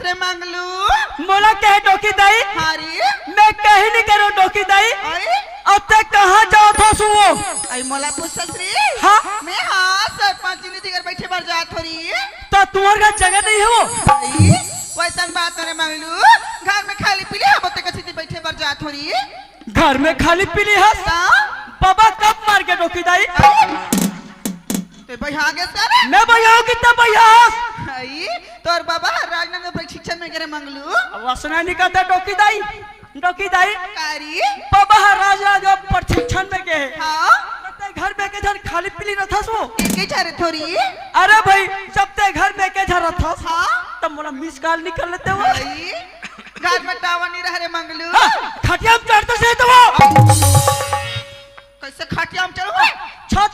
रे मंगलू मोला कहे डोकी दाई हारी मैं कहीं नहीं करो डोकी दाई अरे अब तक कहाँ जाओ था सुओ आई मोला पूछत रे हाँ मैं हाँ सरपंच जी ने बैठे बर जात हो रही तो तुम्हारे घर जगह नहीं है वो वैसा बात रे मंगलू घर में खाली पीले हम ते कसी बैठे बर जात हो रही घर में खाली पीली हस बाबा कब मार के डोकी दाई ते भैया गे सर मैं भैया कितना भैया हस आई तोर बाबा राजनगर प्रशिक्षण में गे मंगलू वसना नहीं कहता डोकी दाई कारी बाबा राजनगर प्रशिक्षण में गए हाँ घर में के घर खाली पीली न था सो के चारे थोड़ी अरे भाई जब ते घर में के घर था हाँ तब मोला मिस कॉल निकल लेते हो घर में टावर नहीं रह रे मंगलू खटिया में चढ़ते से तो वो कैसे खटिया में चढ़ो